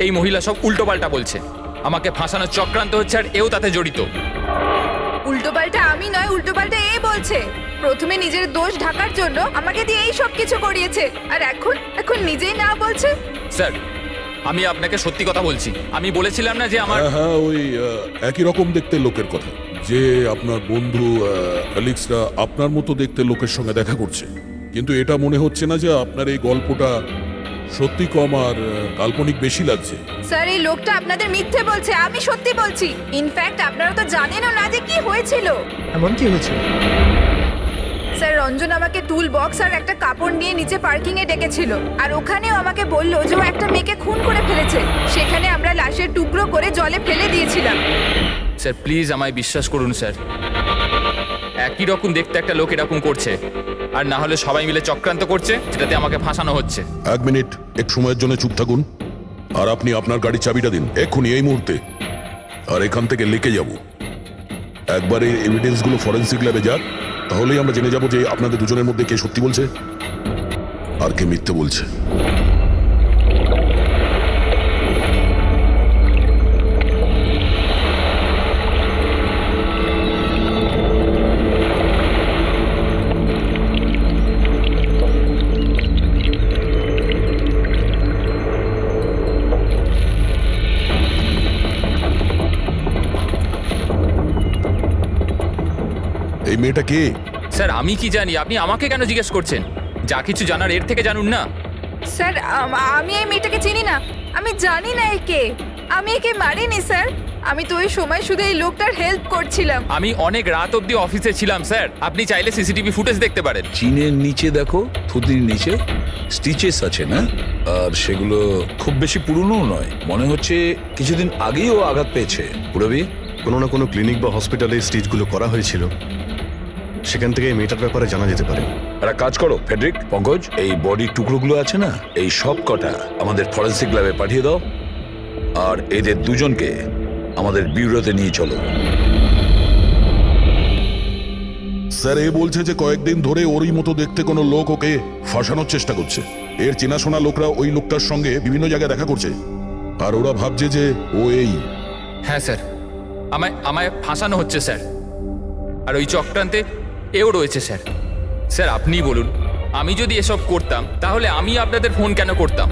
এই মহিলা সব উল্টোপাল্টা বলছে, আমাকে ফাঁসানোর চক্রান্ত হচ্ছে আর এও তাতে জড়িত। উল্টোপাল্টা আমি নয়, উল্টোপাল্টা এ বলছে। প্রথমে নিজের দোষ ঢাকার জন্য আমাকে দিয়ে এই সব কিছু করিয়েছে, আর এখন নিজেই না বলছে। স্যার, আমি আপনাকে সত্যি কথা বলছি। আমি বলেছিলাম না যে আমার হ্যাঁ, ওই একই রকম দেখতে লোকের কথা, যে আপনার বন্ধু অ্যালেক্সরা আপনার মতো দেখতে লোকের সঙ্গে দেখা করছে। কিন্তু এটা মনে হচ্ছে না যে আপনার এই গল্পটা সত্যি কম আর কাল্পনিক বেশি লাগছে। স্যার, এই লোকটা আপনাদের মিথ্যে বলছে, আমি সত্যি বলছি। ইনফ্যাক্ট আপনারা তো জানেনও না যে কি হয়েছিল। এমন কি হয়েছিল? স্যার, রঞ্জন আমাকে টুল বক্স আর একটা কাপড় নিয়ে নিচে পার্কিং এ ডেকেছিল, আর ওখানেও আমাকে বলল যে ও একটা মেয়েকে খুন করে ফেলেছে। সেখানে আমরা লাশের টুকরো করে জলে ফেলে দিয়েছিলাম। স্যার প্লিজ আমায় বিশ্বাস করুন স্যার, একই রকম দেখতে একটা লোক এরকম করছে, আর না হলে সবাই মিলে চক্রান্ত করছে যেটাতে আমাকে ফাঁসানো হচ্ছে। এক মিনিট, এক সময়ের জন্য চুপ থাকুন, আর আপনি আপনার গাড়ির চাবিটা দিন এক্ষুনি, এই মুহূর্তে। আর এখান থেকে লিখে যাব। একবার এই এভিডেন্সগুলো ফরেন্সিক ল্যাবে যাক, তাহলেই আমরা জেনে যাব যে আপনাদের দুজনের মধ্যে কে সত্যি বলছে আর কে মিথ্যে বলছে। এই মেয়েটা কে? স্যার আমি কি জানি, আপনি আমাকে কেন জিজ্ঞেস করছেন? যা কিছু জানার এর থেকে জানুন না। স্যার, আমি এই মেয়েটাকে চিনি না, আমি জানি না একে। আমি একে মারিনি স্যার, আমি তো ওই সময় শুধু এই লোকটার হেল্প করছিলাম। আমি অনেক রাত অবধি অফিসে ছিলাম স্যার, আপনি চাইলে সিসিটিভি ফুটেজ দেখতে পারেন। চিনের নিচে দেখো, থুতির নিচে স্টিচেস আছে না, আর সেগুলো খুব বেশি পুরনো নয়, মনে হচ্ছে কিছুদিন আগেই ও আঘাত পেয়েছে। পুরবি কোনো না কোনো ক্লিনিক বা হসপিটালে স্টিচগুলো করা হয়েছিল, সেখান থেকে এই মেয়েটার ব্যাপারে জানা যেতে পারে। একটা কাজ করো ফেডরিক, পঙ্কজ, এই বডির টুকরোগুলো আছে না, এই সব কটা আমাদের ফরেন্সিক ল্যাবে পাঠিয়ে দাও, আর এদের দুজনকে আমাদের ব্যুরোতে নিয়ে চলো। স্যার, এ বলছে যে কয়েকদিন ধরে ওরই মতো দেখতে কোনো লোক ওকে ফাঁসানোর চেষ্টা করছে। এর চেনাশোনা লোকরা ওই লোকটার সঙ্গে বিভিন্ন জায়গায় দেখা করছে, আর ওরা ভাবছে যে ও এই। হ্যাঁ স্যার, আমায় ফাঁসানো হচ্ছে স্যার, আর ওই চক্রান্তে এও রয়েছে স্যার। স্যার আপনি বলুন, আমি যদি এসব করতাম তাহলে আমি আপনাদের ফোন কেন করতাম?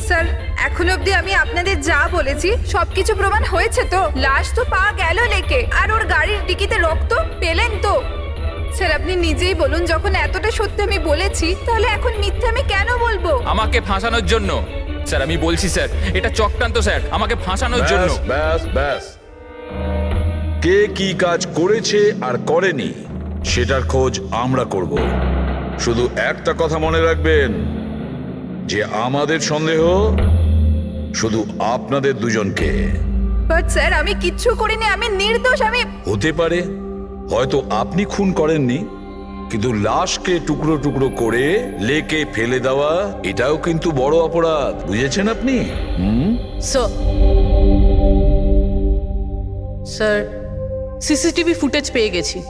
স্যার, এখন অবধি আমি আপনাদের যা বলেছি সবকিছু প্রমাণ হয়েছে তো। লাশ তো পাওয়া গেল লেকে, আর ওর গাড়ির ডিকিতে রক্ত পেলেন তো। স্যার আপনি নিজেই বলুন, যখন এতটা সত্যি আমি বলেছি, তাহলে এখন মিথ্যে আমি কেন বলবো? আমাকে ফাঁসানোর জন্য স্যার, আমি বলছি স্যার, এটা চক্রান্ত স্যার, আমাকে ফাঁসানোর জন্য। ব্যাস ব্যাস, কে কি কাজ করেছে আর করেনি সেটার খোঁজ আমরা করব। শুধু একটা কথা মনে রাখবেন, যে আমাদের সন্দেহ শুধু আপনাদের দুজনকে। বাট স্যার, আমি কিচ্ছু করিনি, আমি নির্দোষ। আমি হতে পারে হয়তো আপনি খুন করেননি, কিন্তু লাশকে টুকরো টুকরো করে লেকে ফেলে দেওয়া এটাও কিন্তু বড় অপরাধ, বুঝেছেন আপনি? স্যার, সিসিটিভি ফুটেজ পেয়ে গেছি।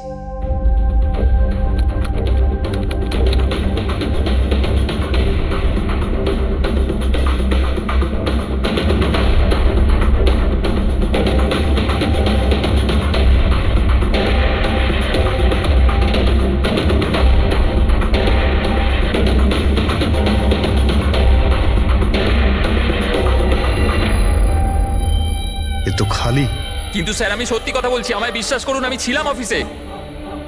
এ তো খালি। কিন্তু স্যার আমি সত্যি কথা বলছি, আমায় বিশ্বাস করুন, আমি ছিলাম অফিসে।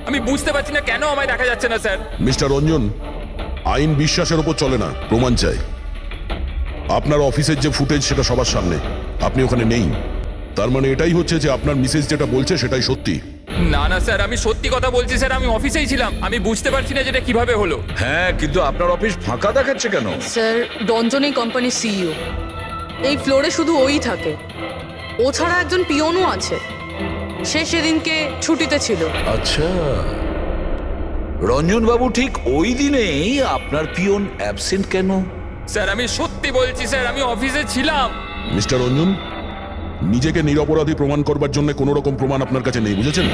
আমি বুঝতে পারছি না কেন আমায় দেখা যাচ্ছে না স্যার। মিস্টার রঞ্জন, আইন বিশ্বাসের উপর চলে না, প্রমাণ চাই। আপনার অফিসের যে ফুটেজ সেটা সবার সামনে, আপনি ওখানে নেই, তার মানে এটাই হচ্ছে যে আপনার মিসেস যেটা বলছে সেটাই সত্যি। না না স্যার, আমি সত্যি কথা বলছি স্যার, আমি অফিসেই ছিলাম। আমি বুঝতে পারছি না যেটা কিভাবে হলো। হ্যাঁ, কিন্তু আপনার অফিস ফাঁকা দেখাচ্ছে কেন? স্যার, রঞ্জন এই কোম্পানির সিইও, এই ফ্লোরে শুধু ওই থাকে। ও ছাড়া একজন পিয়নও আছে, সে সেদিনকে ছুটিতে ছিল। আচ্ছা, রঞ্জন বাবু ঠিক ওই দিনেই আপনার পিয়ন অ্যাবসেন্ট কেন? স্যার আমি সত্যি বলছি স্যার, আমি অফিসে ছিলাম। মিস্টার রঞ্জন, নিজেকে নিরপরাধী প্রমাণ করবার জন্য কোনো রকম প্রমাণ আপনার কাছে নেই, বুঝেছেন?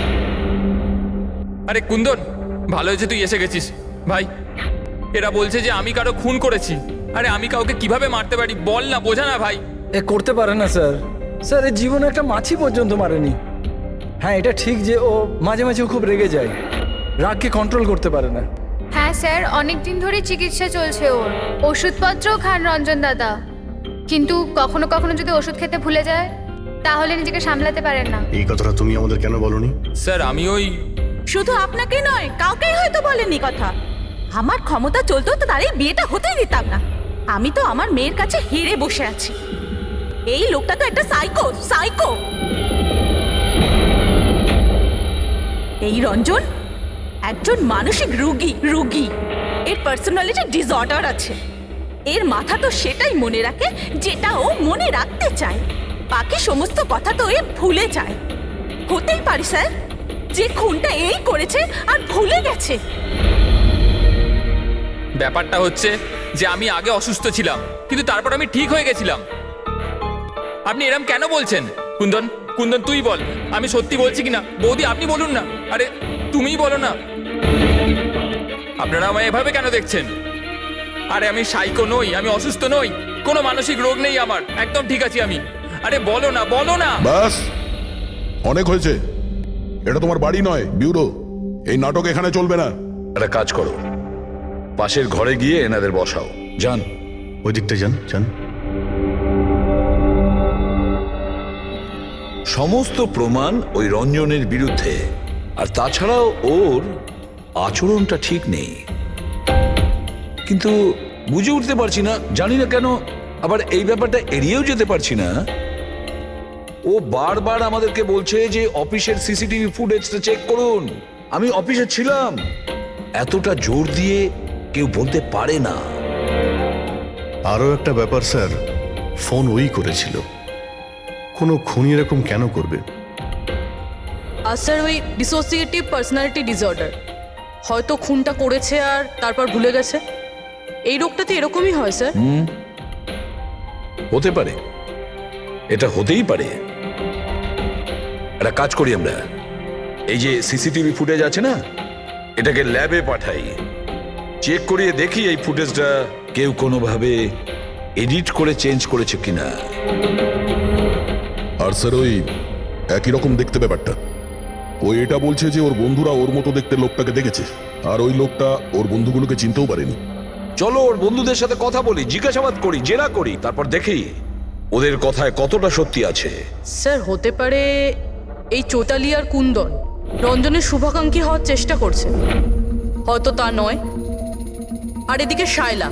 আরে কুন্দন, ভালো হয়েছে তুই এসে গেছিস ভাই। এরা বলছে যে আমি কারো খুন করেছি। আরে আমি কাউকে কিভাবে মারতে পারি বল না, বোঝা না ভাই। এ করতে পারে না স্যার। স্যার এর জীবনে একটা মাছি পর্যন্ত মারেনি। হ্যাঁ, এটা ঠিক যে ও মাঝে মাঝে খুব রেগে যায়, রাগকে কন্ট্রোল করতে পারে না। হ্যাঁ স্যার, অনেক দিন ধরে চিকিৎসা চলছে ওর, ওষুধপত্রও খান রঞ্জন দাদা, কিন্তু কখনো কখনো যদি ওষুধ খেতে ভুলে যায় তাহলে নিজেকে সামলাতে পারেন না। এই কথাটা তুমি আমাদের কেন বলনি? স্যার আমি ওই শুধু আপনাকে নয়, কাউকেই হয়তো বলেনি কথা। আমার ক্ষমতা চলতো তো তার এই বিয়েটা হতেই দিতাম না। আমি তো আমার মেয়ের কাছে হেরে বসে আছি। এই লোকটা তো একটা সাইকো সাইকো। এই রঞ্জন একজন মানসিক রোগী। এর পার্সোনালিটি ডিসঅর্ডার আছে। এর মাথা তো সেটাই মনে রাখে যেটা ও মনে রাখতে চায়, বাকি সমস্ত কথা তো এ ভুলে যায়। হতেই পারে স্যার যে খুনটা এই করেছে আর ভুলে গেছে। ব্যাপারটা হচ্ছে যে আমি আগে অসুস্থ ছিলাম, কিন্তু তারপর আমি ঠিক হয়ে গেছিলাম। আপনি এরম কেন বলছেন? কুন্দন, কুন্দন তুই বল, আমি সত্যি বলছি কিনা। বৌদি আপনি বলুন না, আরে তুমিই বলো না। আপনারা আমায় এভাবে কেন দেখছেন? আরে আমি সাইকো নই, আমি অসুস্থ নই, কোনো মানসিক রোগ নেই আমার, একদম ঠিক আছি আমি। আরে বলো না, বলো না। ব্যাস, অনেক হয়েছে। এটা তোমার বাড়ি নয়, ব্যুরো। এই নাটক এখানে চলবে না। একটা কাজ করো, পাশের ঘরে গিয়ে এনাদের বসাও। যান। ওই দিকটা যান যান। সমস্ত প্রমাণ ওই রঞ্জনের বিরুদ্ধে, আর তাছাড়াও ওর আচরণটা ঠিক নেই। কিন্তু বুঝে উঠতে পারছি না, জানি না কেন আবার এই ব্যাপারটা এড়িয়েও যেতে পারছি না। ও বারবার আমাদেরকে বলছে যে অফিসের সিসিটিভি ফুটেজটা চেক করুন। আমি অফিসে ছিলাম। এতটা জোর দিয়ে কেউ বলতে পারে না। আরও একটা ব্যাপার স্যার, ফোন ওই করেছিল। কোনো খুনি এরকম কেন করবে? আর স্যার ওই ডিসোসিয়েটিভ পার্সোনালিটি ডিসঅর্ডার, হয়তো খুনটা করেছে আর তারপর ভুলে গেছে। এই রোগটাতে এরকমই হয় স্যার। হতে পারে, এটা হতেই পারে। একটা কাজ করি আমরা, এই যে সিসিটিভি ফুটেজ আছে না, এটাকে ল্যাবে পাঠাই, চেক করিয়ে দেখি এই ফুটেজটা কেউ কোনোভাবে এডিট করে চেঞ্জ করেছে কিনা। আর স্যার ওই একই রকম দেখতে ব্যাপারটা। ও এটা বলছে যে ওর বন্ধুরা ওর মতো দেখতে লোকটাকে দেখেছে, আর ওই লোকটা ওর বন্ধুগুলোকে চিনতেও পারেনি। চলো ওর বন্ধুদের সাথে কথা বলি, জিজ্ঞাসাবাদ করি, জেরা করি, তারপর দেখি ওদের কথায় কতটা সত্যি আছে। স্যার হতে পারে এই চৈতালি আর কুন্দন রঞ্জনের শুভাকাঙ্ক্ষী হওয়ার চেষ্টা করছে, হয়তো তা নয়। আর এদিকে শায়লা,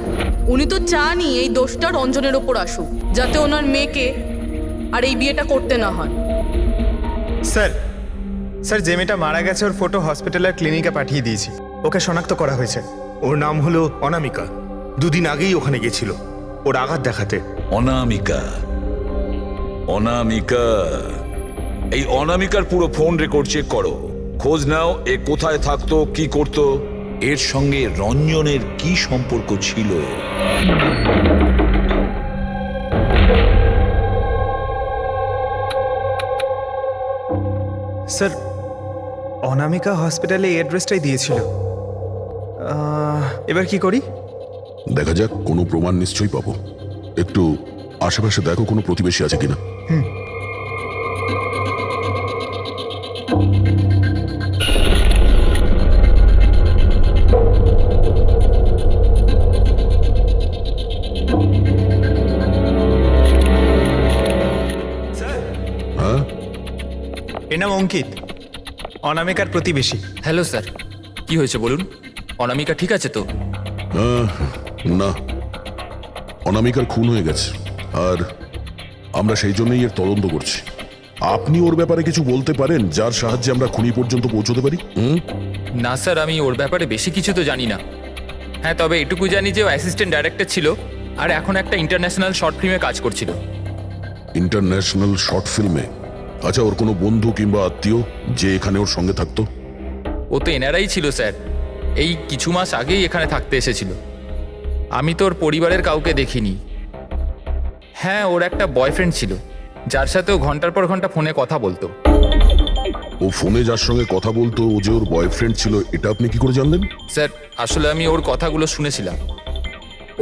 উনি তো চানই এই দোষটা রঞ্জনের ওপর আসুক, যাতে ওনার মেয়েকে আর এই বিয়েটা করতে না হয়। স্যার যে মেয়েটা মারা গেছে ওর ফটো হসপিটালের ক্লিনিকে পাঠিয়ে দিয়েছি। ওকে শনাক্ত করা হয়েছে। ওর নাম হলো অনামিকা। দুদিন আগেই ওখানে গেছিল ওর আঘাত দেখাতে। অনামিকা, অনামিকা, এই অনামিকার পুরো ফোন রেকর্ড চেক করো, খোঁজ নাও এ কোথায় থাকতো, কি করতো, এর সঙ্গে রঞ্জনের কি সম্পর্ক ছিল। স্যার অনামিকা হসপিটালে এই অ্যাড্রেসটাই দিয়েছিল। এবার কি করি? দেখা যাক, কোনো প্রমাণ নিশ্চয়ই পাবো। একটু আশেপাশে দেখো কোনো প্রতিবেশী আছে কিনা। হ্যাঁ, এর নাম অঙ্কিত, অনামিকার প্রতিবেশী। হ্যালো স্যার, কি হয়েছে বলুন? অনামিকা ঠিক আছে তো? না, অনামিকার খুন হয়ে গেছে, আর আমরা সেই জন্যই এর তদন্ত করছি। আপনি ওর ব্যাপারে কিছু বলতে পারেন যার সাহায্যে আমরা খুনি পর্যন্ত পৌঁছতে পারি? না স্যার, আমি ওর ব্যাপারে বেশি কিছু তো জানি না। হ্যাঁ, তবে এটুকু জানি যে ও অ্যাসিস্ট্যান্ট ডাইরেক্টর ছিল আর এখন একটা ইন্টারন্যাশনাল শর্ট ফিল্মে কাজ করছিল। ইন্টারন্যাশনাল শর্ট ফিল্মে? আচ্ছা, ওর কোনো বন্ধু কিংবা আত্মীয় যে এখানে ওর সঙ্গে থাকতো? ও তো এনারাই ছিল স্যার, এই কিছু মাস আগেই এখানে থাকতে এসেছিল। আমি তো ওর পরিবারের কাউকে দেখিনি। হ্যাঁ, ওর একটা বয়ফ্রেন্ড ছিল যার সাথে ও ঘন্টার পর ঘন্টা ফোনে কথা বলতো। ও ফোনে যার সঙ্গে কথা বলতো ও যে ওর বয়ফ্রেন্ড ছিল, এটা আপনি কি করে জানলেন? স্যার আসলে আমি ওর কথাগুলো শুনেছিলাম।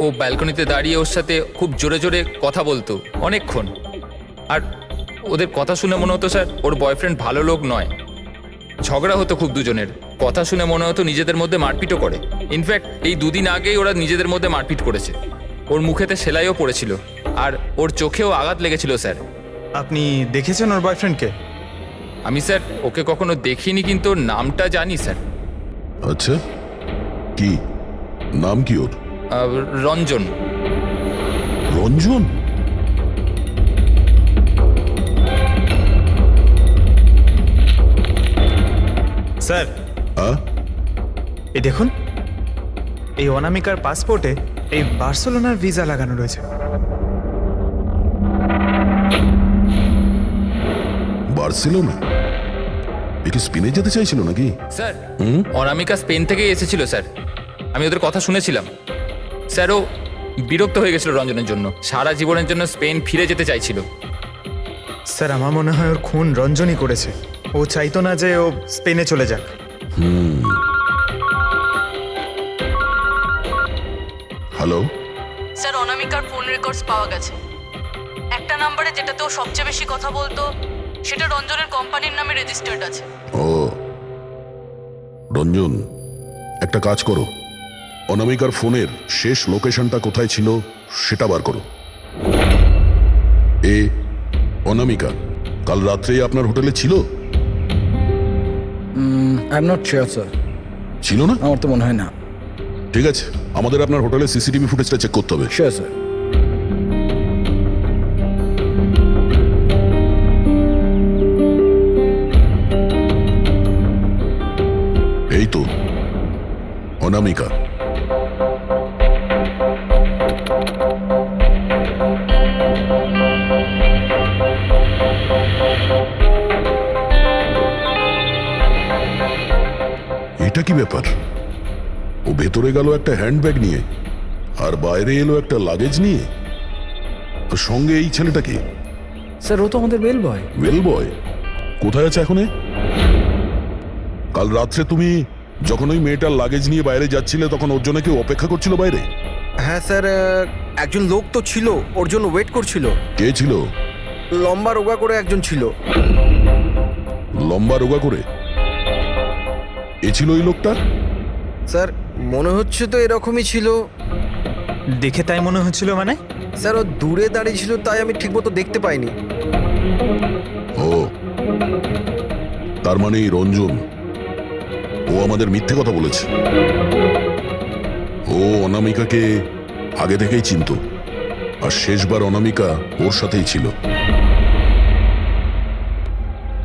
ও ও ব্যালকনিতে দাঁড়িয়ে ওর সাথে খুব জোরে জোরে কথা বলতো অনেকক্ষণ। আর ওদের কথা শুনে মনে হতো স্যার ওর বয়ফ্রেন্ড ভালো লোক নয়। ঝগড়া হতো খুব দুজনের, কথা শুনে মনে হতো নিজেদের মধ্যে মারপিটও করে। ইনফ্যাক্ট এই 2 দিন আগেই ওরা নিজেদের মধ্যে মারপিট করেছে। ওর মুখেতে সেলাইও পড়েছিল আর ওর চোখেও আঘাত লেগেছিল স্যার। আপনি দেখেছেন ওর বয়ফ্রেন্ডকে? আমি স্যার ওকে কখনো দেখিনি, কিন্তু ওর নামটা জানি স্যার। আচ্ছা, কি নাম কি ওর? রঞ্জন। রঞ্জন? স্যার, হ্যাঁ, এই দেখুন, এই অনামিকার পাসপোর্টে এই বার্সেলোনার ভিসা লাগানো রয়েছে। বার্সেলোনা? এ কি স্পেনে যেতে চাইছিল নাকি? স্যার অনামিকা স্পেন থেকেই এসেছিল স্যার, আমি ওদের কথা শুনেছিলাম। স্যার ও বিরক্ত হয়ে গেছিল রঞ্জনের জন্য, সারা জীবনের জন্য স্পেন ফিরে যেতে চাইছিল। স্যার, আমার মনে হয় ওর খুন রঞ্জনই করেছে। ও চাইতো না যে ও স্পেনে চলে যাক। হ্যালো, স্যার অনামিকার ফোন রেকর্ডস পাওয়া গেছে। একটা নাম্বারে যেটাতে ও সবচেয়ে বেশি কথা বলতো সেটা রঞ্জনের কোম্পানির নামে রেজিস্টার্ড আছে। ও রঞ্জন, একটা কাজ করো, অনামিকার ফোনের শেষ লোকেশনটা কোথায় ছিল সেটা বার করো। এ অনামিকা কাল রাত্রে আপনার হোটেলে ছিল? I am not sure sir, ছিল না? আমার তো মনে হয় না। ঠিক আছে, আমাদের আপনার হোটেলের সিসিটিভি ফুটেজটা চেক করতে হবে। Sure sir. এই তো অনামিকা। এটা কি ব্যাপার? ও ভেতরে গেল একটা হ্যান্ডব্যাগ নিয়ে আর বাইরে এলো একটা লাগেজ নিয়ে। আর সঙ্গে এই ছেলেটা কি? স্যার ও তো আমাদের বেল বয়। ওয়েল বয় কোথায় আছে এখন? কাল রাত্রে তুমি যখন ওই মেয়েটার লাগেজ নিয়ে বাইরে যাচ্ছিলে তখন ওর জন্য কেউ অপেক্ষা করছিল বাইরে? হ্যাঁ স্যার, একজন লোক তো ছিল, ওর জন্য ওয়েট করছিল। কে ছিল? লম্বা রোগা করে একজন ছিল। লম্বা রোগা করে? এ ছিল ওই লোকটা? স্যার মনে হচ্ছে তো এরকমই ছিল। দেখে তাই মনে হচ্ছিল মানে? স্যার ও দূরে দাঁড়িয়ে ছিল, তাই আমি ঠিকমতো দেখতে পাইনি। ও, তার মানে এই রঞ্জন, ও আমাদের মিথ্যে কথা বলেছে। ও অনামিকাকে আগে থেকেই চিনতো, আর শেষবার অনামিকা ওর সাথেই ছিল।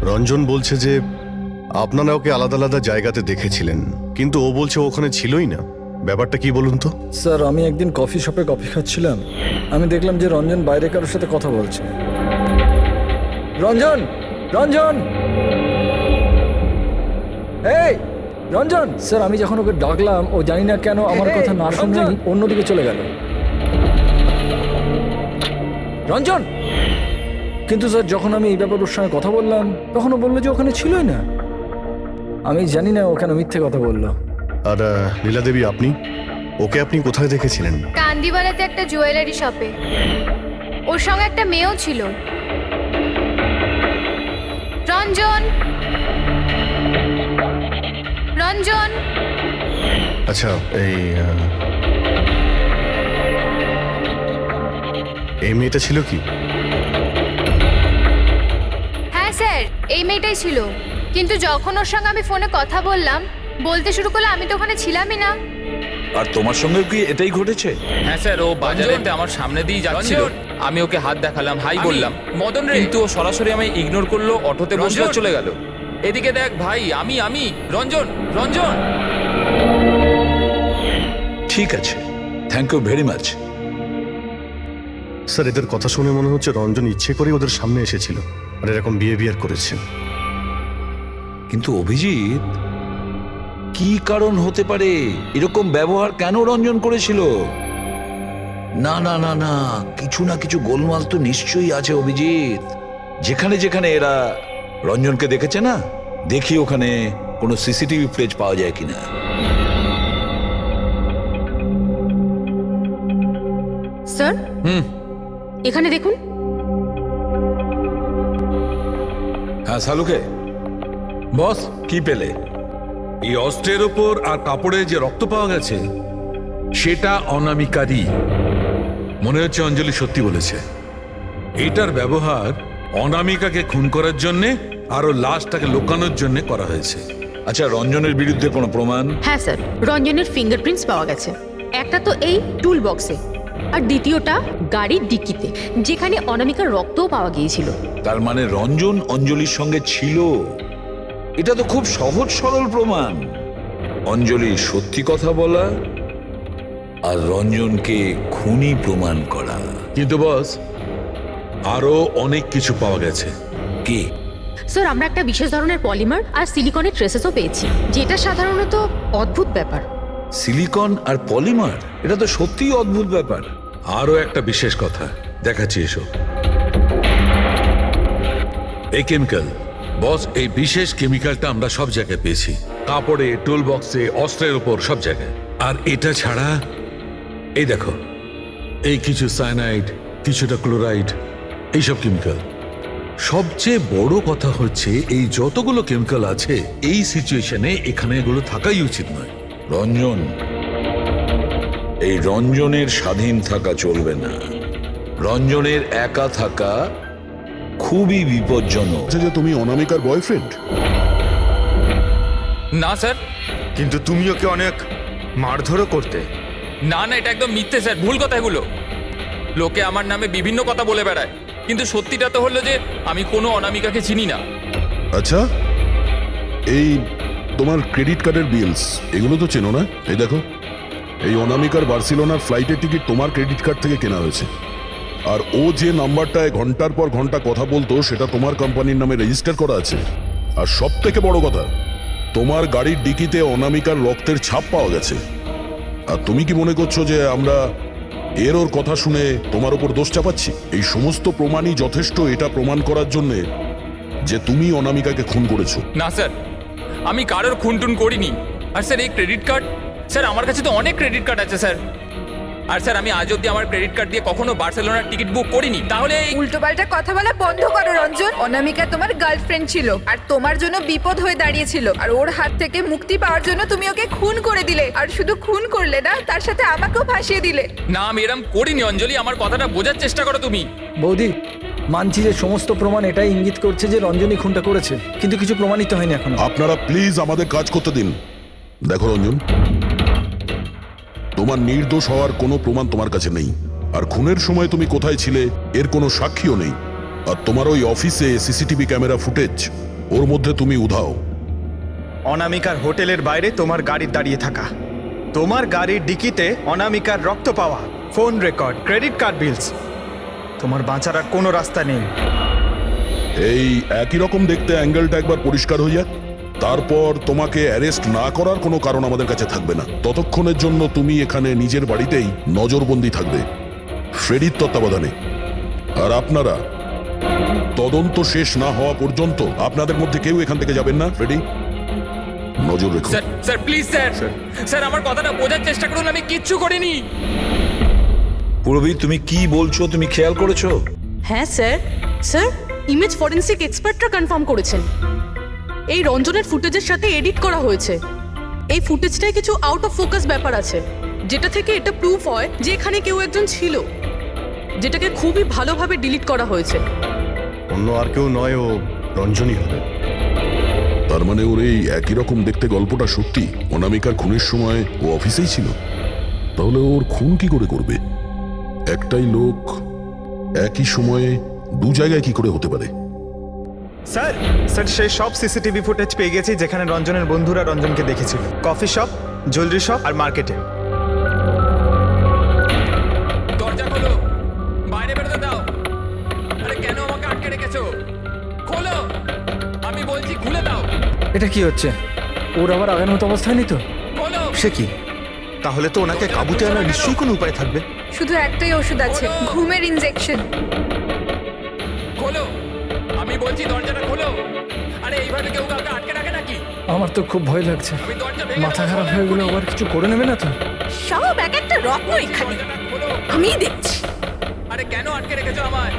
রঞ্জন বলছে যে আপনারা ওকে আলাদা আলাদা জায়গাতে দেখেছিলেন, কিন্তু ও বলছে ওখানে ছিলই না। ব্যাপারটা কি বলুন তো? স্যার আমি একদিন কফি শপে কফি খাচ্ছিলাম, আমি দেখলাম যে রঞ্জন বাইরে কারোর সাথে কথা বলছে। রঞ্জন, রঞ্জন, এই রঞ্জন! স্যার আমি যখন ওকে ডাকলাম ও জানি না কেন আমার কথা না শুনেই অন্যদিকে চলে গেল। রঞ্জন! কিন্তু স্যার যখন আমি এই ব্যাপারে ওর সঙ্গে কথা বললাম তখন ও বললো যে ওখানে ছিলই না। আমি জানি না ওখানে মিথ্যে কথা বললো। আর লীলা দেবী, আপনি ওকে আপনি কোথায় দেখেছিলেন? কান্দিওয়ালাতে একটা জুয়েলারি শপে। ওর সঙ্গে একটা মেয়েও ছিল। রঞ্জন, রঞ্জন! আচ্ছা, এই মেয়েটা ছিল কি? হ্যাঁ স্যার, এই মেয়েটাই ছিল। কিন্তু যখন ওর সঙ্গে আমি ফোনে কথা বললাম, বলতে শুরু করলো আমি তো ওখানে ছিলামই না। আর তোমার সঙ্গে কি এটাই ঘটেছে? হ্যাঁ স্যার, ও বাজারেতে আমার সামনে দিয়ে যাচ্ছিল, আমি ওকে হাত দেখালাম, হাই বললাম, মদন রে, কিন্তু ও সরাসরি আমায় ইগনোর করলো, অটোতে বসলো, চলে গেল। এদিকে দেখ ভাই, আমি রঞ্জন, রঞ্জন! ঠিক আছে, thank you very much. Sir এদের কথা শুনে মনে হচ্ছে রঞ্জন ইচ্ছে করে ওদের সামনে এসেছিল আর এরকম বিহেভিয়ার করেছে। কিন্তু অভিজিৎ, কি কারণ হতে পারে? এরকম ব্যবহার কেন রঞ্জন করেছিল? না না না না, কিছু না কিছু গোলমাল তো নিশ্চয়ই আছে অভিজিৎ। যেখানে যেখানে এরা রঞ্জনকে দেখেছে না, দেখি ওখানে কোনো সিসিটিভি ফুটেজ পাওয়া যায় কিনা। স্যার এখানে দেখুন। হ্যাঁ শালুকে বস কি পেলে? এই অস্ত্রের ওপর আর কাপড়ে যে রক্ত পাওয়া গেছে সেটা অনামিকারই। মনে হচ্ছে অঞ্জলি সত্যি বলেছে। এটার ব্যবহার অনামিকাকে খুন করার জন্যে আরো লাশটাকে লুকানোর জন্য করা হয়েছে। আচ্ছা, রঞ্জনের বিরুদ্ধে কোনো প্রমাণ? হ্যাঁ স্যার, রঞ্জনের ফিঙ্গারপ্রিন্টস পাওয়া গেছে। একটা তো এই টুল বক্সে, আর দ্বিতীয়টা গাড়ির ডিক্কিতে, যেখানে অনামিকার রক্তও পাওয়া গিয়েছিল। তার মানে রঞ্জন অঞ্জলির সঙ্গে ছিল। এটা তো খুব সহজ সরল প্রমাণ। অঞ্জলি সত্যি কথা বলা আর রঞ্জনকে খুনি প্রমাণ করা। কিন্তু বস, আরো অনেক কিছু পাওয়া গেছে। কি? স্যার, আমরা একটা বিশেষ ধরনের পলিমার আর সিলিকনের ট্রেসেসও পেয়েছি, যেটা সাধারণত অদ্ভুত ব্যাপার। সিলিকন আর পলিমার, এটা তো সত্যিই অদ্ভুত ব্যাপার। আরো একটা বিশেষ কথা দেখাচ্ছি, এসো। এই কেমিক্যাল বস, এই বিশেষ কেমিক্যালটা আমরা সব জায়গায় পেয়েছি, কাপড়ে, টুল বক্সে, অস্ত্রের উপর, সব জায়গায়। আর এটা ছাড়া এই দেখো, এই কিছু সায়ানাইড, কিছুটা ক্লোরাইড, এইসব কেমিক্যাল। সবচেয়ে বড় কথা হচ্ছে এই যতগুলো কেমিক্যাল আছে এই সিচুয়েশনে এখানে এগুলো থাকাই উচিত নয়। রঞ্জন, এই রঞ্জনের স্বাধীন থাকা চলবে না। রঞ্জনের একা থাকা খুবই বিপজ্জনক। যে তুমি অনামিকার বয়ফ্রেন্ড? না স্যার, কিন্তু তুমি ওকে অনেক মারধরও করতে। না না, এটা একদম মিথ্যে স্যার, ভুল কথা এগুলো। লোকে আমার নামে বিভিন্ন কথা বলে বেড়ায়, কিন্তু সত্যিটা তো হলো যে আমি কোনো অনামিকাকে চিনি না। আচ্ছা, এই তোমার ক্রেডিট কার্ডের বিলস, এগুলো তো চেনো না? এই দেখো, এই অনামিকার বার্সেলোনার ফ্লাইটের টিকিট তোমার ক্রেডিট কার্ড থেকে কেনা হয়েছে। আর ও যে নাম্বারটায় ঘন্টার পর ঘন্টা কথা বলতো সেটা তোমার কোম্পানির নামে রেজিস্টার করা আছে। আর সব থেকে বড় কথা, তোমার গাড়ির ডিকিতে অনামিকার রক্তের ছাপ পাওয়া গেছে। আর তুমি কি মনে করছো যে আমরা ওর কথা শুনে তোমার উপর দোষ চাপাচ্ছি? এই সমস্ত প্রমাণই যথেষ্ট এটা প্রমাণ করার জন্য যে তুমি অনামিকাকে খুন করেছো। না স্যার, আমি কারোর খুনটুন করিনি। আর স্যার, এই ক্রেডিট কার্ড, স্যার আমার কাছে তো অনেক ক্রেডিট কার্ড আছে স্যার। আর স্যার, আমি আজ অব্দি আমার ক্রেডিট কার্ড দিয়ে কখনো বার্সেলোনার টিকিট বুক করিনি। তাহলে উল্টোপাল্টা কথা বলা বন্ধ করো রঞ্জন। অনামিকা তোমার গার্লফ্রেন্ড ছিল আর তোমার জন্য বিপদ হয়ে দাঁড়িয়েছিল, আর ওর হাত থেকে মুক্তি পাওয়ার জন্য তুমি ওকে খুন করে দিলে। আর শুধু খুন করলে না, তার সাথে আমাকেও ফাঁসিয়ে দিলে। না, আমি এরম করিনি অঞ্জলি, আমার কথাটা বোঝার চেষ্টা করো তুমি। বৌদি, মানছি যে সমস্ত প্রমাণ এটাই ইঙ্গিত করছে যে রঞ্জনী খুনটা করেছে, কিন্তু কিছু প্রমাণিত হয়নি এখনো। আপনারা প্লিজ আমাদের কাজ করতে দিন। দেখো রঞ্জন, তোমার নির্দোষ হওয়ার কোনো প্রমাণ তোমার কাছে নেই। আর খুনের সময় তুমি কোথায় ছিলে এর কোনো সাক্ষীও নেই। আর তোমার ওই অফিসে সিসিটিভি ক্যামেরা ফুটেজ, ওর মধ্যে তুমি উধাও। অনামিকার হোটেলের বাইরে তোমার গাড়ির দাঁড়িয়ে থাকা, তোমার গাড়ির ডিকিতে অনামিকার রক্ত পাওয়া, ফোন রেকর্ড, ক্রেডিট কার্ড বিলস, তোমার বাঁচার আর কোনো রাস্তা নেই। এই একই রকম দেখতে অ্যাঙ্গেলটা একবার পরিষ্কার হয়ে যাক, তারপর তোমাকে অ্যারেস্ট না করার কোনো কারণ আমাদের কাছে থাকবে না। ততক্ষণের জন্য তুমি এখানে নিজের বাড়িতেই নজরবন্দি থাকবে, ফ্রেডির তত্ত্বাবধানে। আর আপনারা তদন্ত শেষ না হওয়া পর্যন্ত আপনাদের মধ্যে কেউ এখান থেকে যাবেন না। ফ্রেডি, নজর রেখো। Sir, sir please sir, sir আমার কথাটা বোঝার চেষ্টা করুন, আমি কিচ্ছু করিনি। পূরবী, তুমি কি বলছো তুমি খেয়াল করেছো? হ্যাঁ স্যার, স্যার ইমেজ ফরেন্সিক এক্সপার্টরা কনফার্ম করেছেন এই রঞ্জনের ফুটেজের সাথে এডিট করা হয়েছে। এই ফুটেজটায় কিছু আউট অফ ফোকাস ব্যাপার আছে, যেটা থেকে এটা প্রুফ হয় যে এখানে কেউ একজন ছিল, যেটাকে খুবই ভালোভাবে ডিলিট করা হয়েছে। অন্য আর কেউ নয়, ও রঞ্জনই হবে। তার মানে ওর এই একই রকম দেখতে গল্পটা সত্যি। অনামিকার খুনের সময় ও অফিসেই ছিল। তাহলে ওর খুন কি করে করবে? একটাই লোক একই সময়ে দু জায়গায় কি করে হতে পারে? স্যার, স্যার সেই সব সিসিটিভি ফুটেজ পেয়ে গেছি যেখানে রঞ্জনের বন্ধুরা রঞ্জনকে দেখেছিল। কফি শপ, জুয়েলারি শপ আর মার্কেটে। দরজা খোলো, বাইরে বেরোতে দাও। আরে কেন আমাকে আটকে রেখেছো? খোলো, আমি বলছি খুলে দাও। এটা কি হচ্ছে? ওর আবার আগের মতো অবস্থায় নেই তো? খোলো। সে কি? তাহলে তো ওনাকে কাবুতে আনার নিশ্চয়ই কোনো উপায় থাকবে। শুধু একটাই ওষুধ আছে, ঘুমের ইনজেকশন। খোলো, আমি বলছি দরজাটা খোলো। আরে এইভাবে কেউ কাউকে আটকে রাখে নাকি? আমার তো খুব ভয় লাগছে। আমি দরজা ভেঙে মাথা দেবো। খারাপ হয়ে গেলে আবার কিছু করে নেবে না তো? সব এক একটা রত্ন এখানে, দরজাটা খোলো। আমি দেখছি। আরে কেন আটকে রেখেছো আমায়?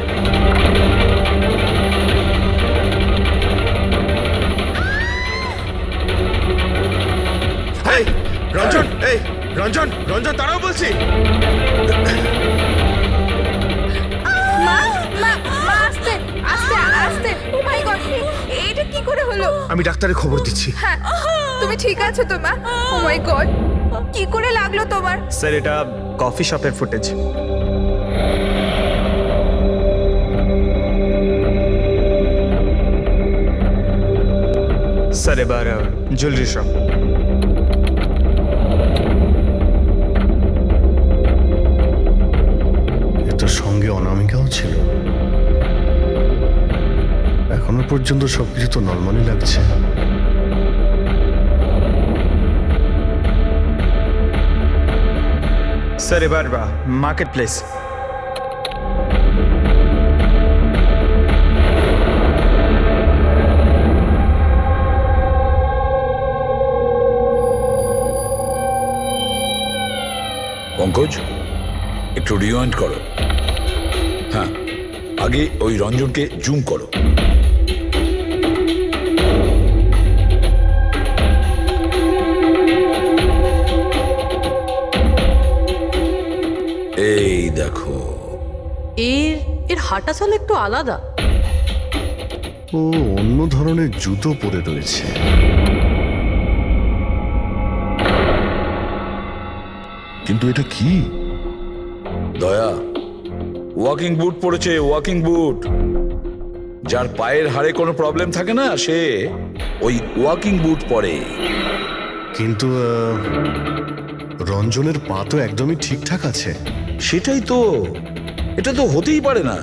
এই রঞ্জন, এই রঞ্জন, রঞ্জন দাঁড়াও বলছি। মা মা মা আস্তে আস্তে আস্তে, ও মাই গড, এটা কি করে হলো? আমি ডাক্তারের খবর দিচ্ছি। হ্যাঁ, তুমি ঠিক আছো তো মা? ও মাই গড, কি করে লাগলো তোমার? স্যার, এটা কফি শপের ফুটেজ। স্যার, এবার জুয়েলারি শপ। এটার সঙ্গে অনামিকাও ছিল। এখনো পর্যন্ত সবকিছু তো নর্মালি লাগছে। স্যার, এবার মার্কেট প্লেস। পঙ্কজ, একটু রিওয়াইন্ড করো। হ্যাঁ, আগে ওই রঞ্জনকে জুম করো। এই দেখো, এর হাঁটা চলা একটু আলাদা। ও অন্য ধরনের জুতো পরে রয়েছে। কিন্তু এটা কি? দয়া ওয়াকিং বুট পরেছে, ওয়াকিং বুট। যার পায়ের হাড়ে কোনো প্রবলেম থাকে না, সে ওই ওয়াকিং বুট পরে। কিন্তু রঞ্জনের পা তো একদমই ঠিকঠাক আছে। সেটাই তো, এটা তো হতেই পারে না।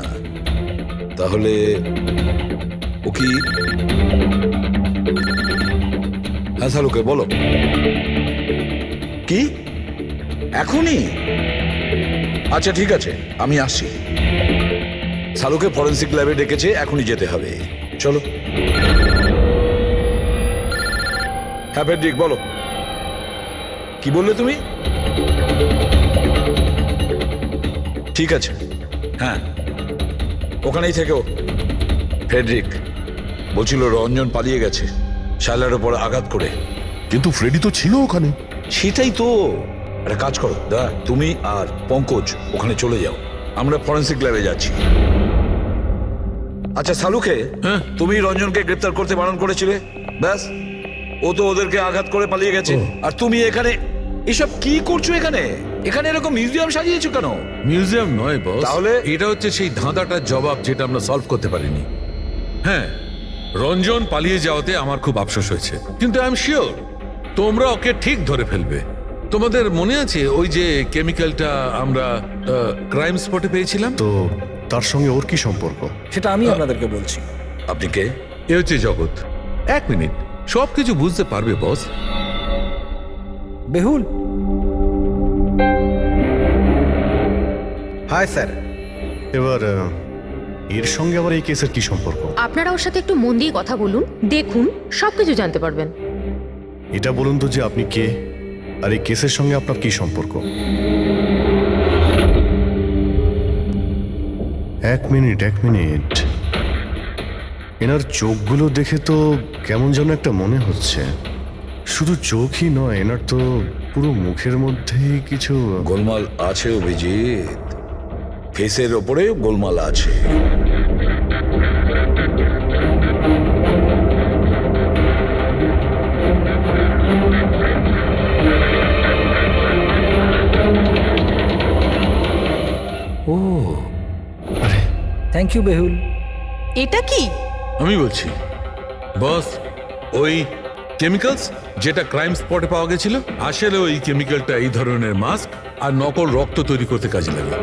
তাহলে ও কি? হ্যাঁ শালুকে বলো, কি এখনই? আচ্ছা ঠিক আছে, আমি আসছি। শালুকে ফরেন্সিক ল্যাবে ডেকেছে, এখনই যেতে হবে। চলো। হ্যাঁ ফেডরিক, বলো, কি বললে তুমি? ঠিক আছে, হ্যাঁ ওখানেই থেকো। ফ্রেডরিক বলছিল রঞ্জন পালিয়ে গেছে শায়লার ওপর আঘাত করে। কিন্তু ফ্রেডি তো ছিল ওখানে। সেটাই তো। একটা কাজ করো দা, তুমি আর পঙ্কজ ওখানে চলে যাও, আমরা ফরেন্সিক ল্যাবে যাচ্ছি। আচ্ছা শালুকে, তুমি রঞ্জনকে গ্রেপ্তার করতে বারণ করেছিলে, ব্যাস ও তো ওদেরকে আঘাত করে পালিয়ে গেছে। আর তুমি এখানে এসব কি করছো? এখানে এখানে এরকম মিউজিয়াম সাজিয়েছো কেন? মিউজিয়াম নয় বস, তাহলে? এটা হচ্ছে সেই ধাঁধাটার জবাব যেটা আমরা সলভ করতে পারিনি। হ্যাঁ, রঞ্জন পালিয়ে যাওয়াতে আমার খুব আফসোস হয়েছে, কিন্তু আই এম শিওর তোমরা ওকে ঠিক ধরে ফেলবে। তোমাদের মনে আছে ওই যে কেমিক্যালটা আমরা ক্রাইম স্পটে পেয়েছিলাম? তো তার সঙ্গে ওর কি সম্পর্ক? সেটা আমি আপনাদেরকে বলছি। আপনি কে? এ হচ্ছে জগৎ। এক মিনিট, সবকিছু বুঝতে পারবে বস। বেহুল, হাই স্যার। এবার এর সঙ্গে আবার এই কেসের কি সম্পর্ক? আপনারা ওর সাথে একটু মন দিয়ে কথা বলুন, দেখুন সবকিছু জানতে পারবেন। এটা বলুন তো যে আপনি কে, আর এই কেসের সঙ্গে আপনার কি সম্পর্ক? এক মিনিট। এনার চোখগুলো দেখে তো কেমন যেন একটা মনে হচ্ছে। শুধু চোখই নয়, এনার তো পুরো মুখের মধ্যেই কিছু গোলমাল আছে অভিজিৎ, ফেসের ওপরে গোলমাল আছে। ও আরে থ্যাংক ইউ বেহুল। এটা কি? আমি বলছি বস, ওই কেমিক্যালস যেটা ক্রাইম স্পটে পাওয়া গেছিল, আসলে ওই কেমিক্যালটা এই ধরনের মাস্ক আর নকল রক্ত তৈরি করতে কাজে লাগে।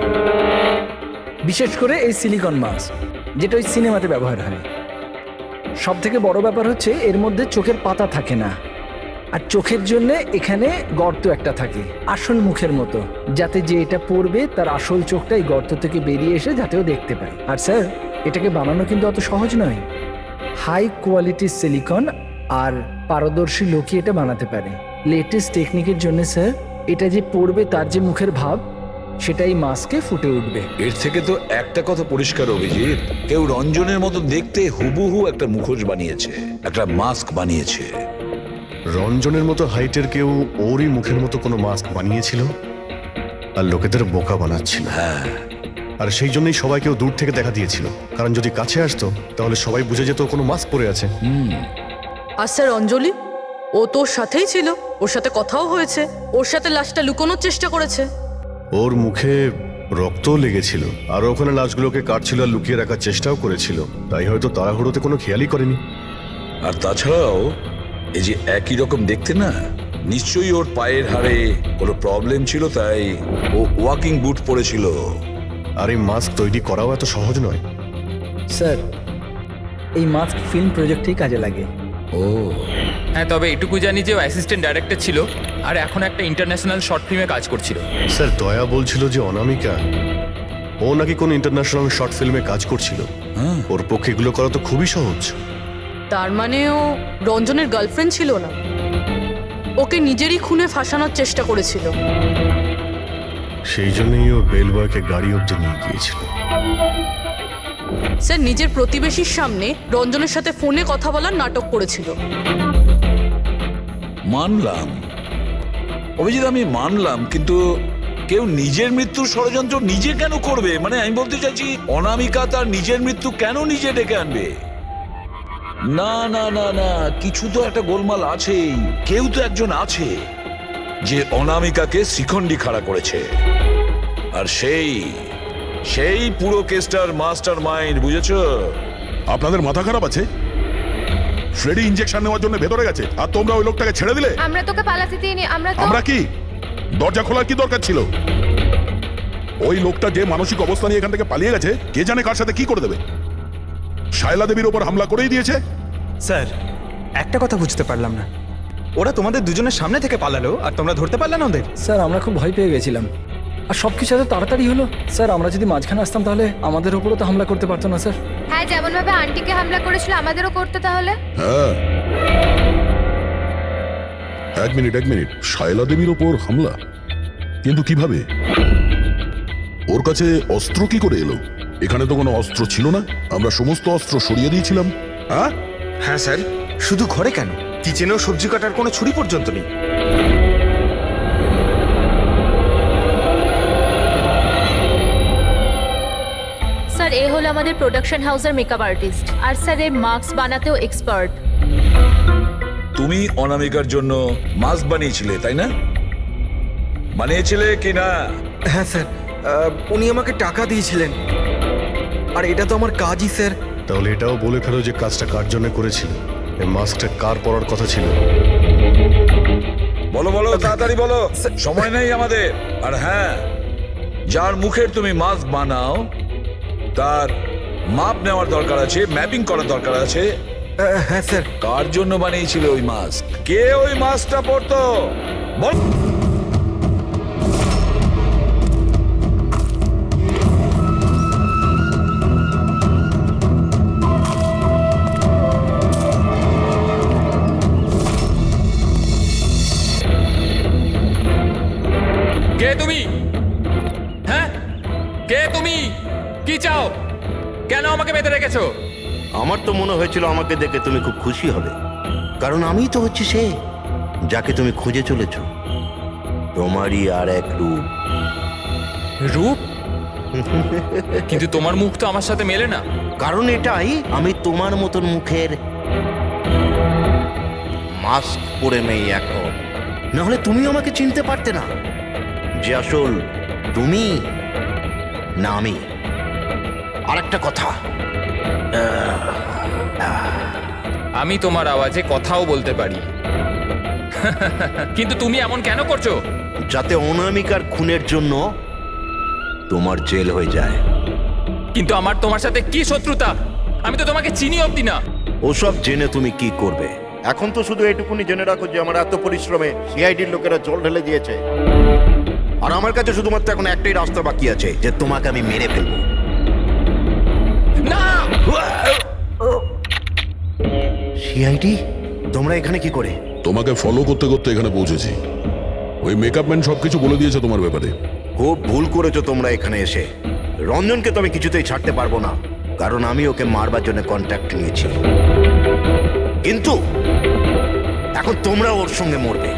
বিশেষ করে এই সিলিকন মাস্ক, যেটা ওই সিনেমাতে ব্যবহার হয়। সব থেকে বড় ব্যাপার হচ্ছে এর মধ্যে চোখের পাতা থাকে না, আর চোখের জন্য এখানে গর্ত একটা থাকে আসল মুখের মতো, যাতে যে এটা পড়বে তার আসল চোখটা এই গর্ত থেকে বেরিয়ে এসে যাতেও দেখতে পায়। আর স্যার, এটাকে বানানো কিন্তু অত সহজ নয়। হাই কোয়ালিটির সিলিকন আর পারদর্শী লোকই এটা বানাতে পারে। লেটেস্ট টেকনিকের জন্য স্যার, এটা যে পড়বে তার যে মুখের ভাব সেটাই মাস্কে ফুটে উঠবে। এর থেকে তো একটা কথা পরিষ্কার, অভিজিৎ, কেউ রঞ্জনের মতো দেখতে হুবহু একটা মুখোশ বানিয়েছে, একটা মাস্ক বানিয়েছে। রঞ্জনের মতো হাইটের কেউ ওরই মুখের মতো কোনো মাস্ক বানিয়েছিল আর লোকেদের বোকা বানাচ্ছিল। হ্যাঁ, আর সেই জন্যই সবাইকেও দূর থেকে দেখা দিয়েছিল, কারণ যদি কাছে আসতো তাহলে সবাই বুঝে যেত ও কোনো মাস্ক পরে আছে। আর স্যার অঞ্জলি, ও তোর সাথেই ছিল, ওর সাথে কথাও হয়েছে, ওর সাথে লাশটা লুকোনোর চেষ্টা করেছে। ওর মুখে রক্তও লেগেছিল, আর ওখানে লাশগুলোকে কাটছিল আর লুকিয়ে রাখার চেষ্টাও করেছিল, তাই হয়তো তাড়াহুড়োতে কোনো খেয়ালই করেনি। আর তাছাড়াও এই যে একই রকম দেখতে না, নিশ্চয়ই ওর পায়ের হাড়ে কোনো প্রবলেম ছিল, তাই ও ওয়াকিং বুট পরেছিল। আর এই মাস্ক তৈরি করাও এত সহজ নয়। স্যার, এই মাস্ক ফিল্ম প্রজেক্টেই কাজে লাগে। ও হ্যাঁ, তবে এটুকু জানি যে ও অ্যাসিস্ট্যান্ট ডাইরেক্টর ছিল আর এখন একটা ইন্টারন্যাশনাল শর্ট ফিল্মে কাজ করছিল। স্যার, দয়া বলছিল যে অনামিকা ও নাকি কোন ইন্টারন্যাশনাল শর্ট ফিল্মে কাজ করছিল। ওর পক্ষে এগুলো করা তো খুবই সহজ। তার মানে ও রঞ্জনের গার্লফ্রেন্ড ছিল না, ওকে নিজেরই খুনে ফাঁসানোর চেষ্টা করেছিল। সেই জন্যই ও বেলবয়কে গাড়ি অব্দি নিয়ে গিয়েছিল। স্যার নিজের প্রতিবেশীর সামনে রঞ্জনের সাথে ফোনে কথা বলার নাটক করেছিল। মানলাম অভিজিৎ, আমি মানলাম, কিন্তু কেউ নিজের মৃত্যুর ষড়যন্ত্র নিজে কেন করবে? মানে আমি বলতে চাইছি, অনামিকা তার নিজের মৃত্যু কেন নিজে ডেকে আনবে? না না না না, কিছু তো একটা গোলমাল আছেই। কেউ তো একজন আছে যে অনামিকাকে শিখণ্ডি খাড়া করেছে, আর সেই পুরো কেসটার মাস্টার মাইন্ড, বুঝেছো? আপনাদের মাথা খারাপ আছে? ফ্রেডি ইনজেকশন নেওয়ার জন্য ভেতরে গেছে আর তোমরা ওই লোকটাকে ছেড়ে দিলে। আমরা তোকে পালাতে দিইনি, আমরা কি দরজা খোলার কি দরকার ছিল? ওই লোকটা যে মানসিক অবস্থা নিয়ে এখান থেকে পালিয়ে গেছে, কে জানে কার সাথে কি করে দেবে। শায়লা দেবীর ওপর হামলা করেই দিয়েছে। স্যার, একটা কথা বুঝতে পারলাম না, ওরা তোমাদের দুজনের সামনে থেকে পালালো আর তোমরা ধরতে পারলে না ওদের? স্যার, আমরা খুব ভয় পেয়ে গেছিলাম, আর সব কিছু এত তাড়াতাড়ি হলো। স্যার, আমরা যদি মাঝখানে আসতাম তাহলে আমাদের ওপরও তো হামলা করতে পারতো না স্যার। হ্যাঁ, যেমন ভাবে আন্টিকে হামলা করেছিল আমাদেরও করতে তাহলে। হ্যাঁ, এক মিনিট, শায়লা দেবীর ওপর হামলা? কিন্তু কিভাবে? ওর কাছে অস্ত্র কি করে এলো? এখানে তো কোনো অস্ত্র ছিল না, আমরা সমস্ত অস্ত্র সরিয়ে দিয়েছিলাম। হ্যাঁ স্যার, শুধু ঘরে কেন, কিচেনেও সবজি কাটার কোনো ছুরি পর্যন্ত নেই। স্যার, এ হলো আমাদের প্রোডাকশন হাউসের মেকআপ আর্টিস্ট, আর স্যার এ মাস্ক বানাতেও এক্সপার্ট। তুমি অনামিকার জন্য মাস্ক বানিয়েছিলে, তাই না? বানিয়েছিলে কি না? হ্যাঁ স্যার, উনি আমাকে টাকা দিয়েছিলেন, আর এটা তো আমার কাজই স্যার। তাহলে এটাও বলে ফেলো যে কাজটা কার জন্য করেছিল, এই মাস্কটা কার পরার কথা ছিল। বলো তাড়াতাড়ি বলো, সময় নেই আমাদের। আর হ্যাঁ, যার মুখের তুমি মাস্ক বানাও তার মাপ নেওয়ার দরকার আছে, ম্যাপিং করার দরকার আছে। হ্যাঁ স্যার। কার জন্য বানিয়েছিল ওই মাস্ক? কে ওই মাস্কটা পরতো বল। কে তুমি? হ্যাঁ, কে তুমি? কি চাও? কেন আমাকে বেঁধে রেখেছো? আমার তো মনে হয়েছিল আমাকে দেখে তুমি খুব খুশি হবে, কারণ আমিই তো হচ্ছি সে যাকে তুমি খুঁজে চলেছ। তোমারই আর এক রূপ। রূপ? কিন্তু তোমার মুখ তো আমার সাথে মেলে না। কারণ এটাই, আমি তোমার মতন মুখের মাস্ক পরে নেই এখন, নাহলে তুমি আমাকে চিনতে পারতে না যে আসল তুমি না আমি। আর একটা কথা, আমি তোমার আওয়াজে কথাও বলতে পারি। কিন্তু তুমি এমন কেন করছো? যাতে অনামিকার খুনের জন্য তোমার জেল হয়ে যায়। কিন্তু আমার তোমার সাথে কি শত্রুতা? আমি তো তোমাকে চিনি অবধি না। ওসব জেনে তুমি কি করবে? এখন তো শুধু এটুকুনি জেনে রাখো যে আমার এত পরিশ্রমে সিআইডির লোকেরা জল ঢেলে দিয়েছে, আর আমার কাছে শুধুমাত্র এখন একটাই রাস্তা বাকি আছে, যে তোমাকে আমি মেরে ফেলবো। না! সিআইডি, তোমরা এখানে কি করে? তোমাকে ফলো করতে করতে এখানে পৌঁছেছি। ওই মেকআপ ম্যান সবকিছু বলে দিয়েছে তোমার ব্যাপারে। খুব ভুল করেছো তোমরা এখানে এসে। রঞ্জনকে তো আমি কিছুতেই ছাড়তে পারবো না, কারণ আমি ওকে মারবার জন্য কন্ট্যাক্ট নিয়েছি। কিন্তু এখন তোমরা ওর সঙ্গে মরবে।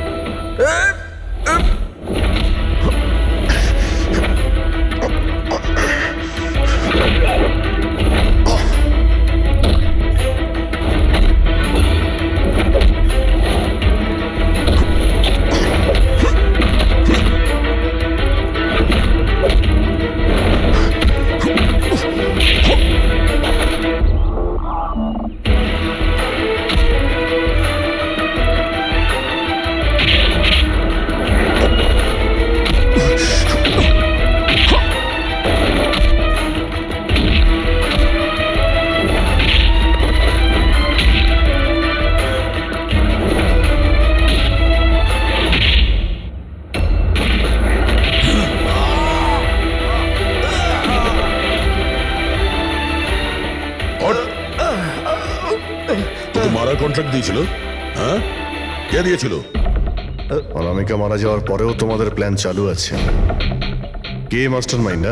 তোকে মারার কন্ট্রাক্ট দিয়েছিল? হ্যাঁ, কে দিয়েছিল? অনামিকা মারা যাওয়ার পরেও তোমাদের প্ল্যান চালু আছে। কে মাস্টার মাইন্ড?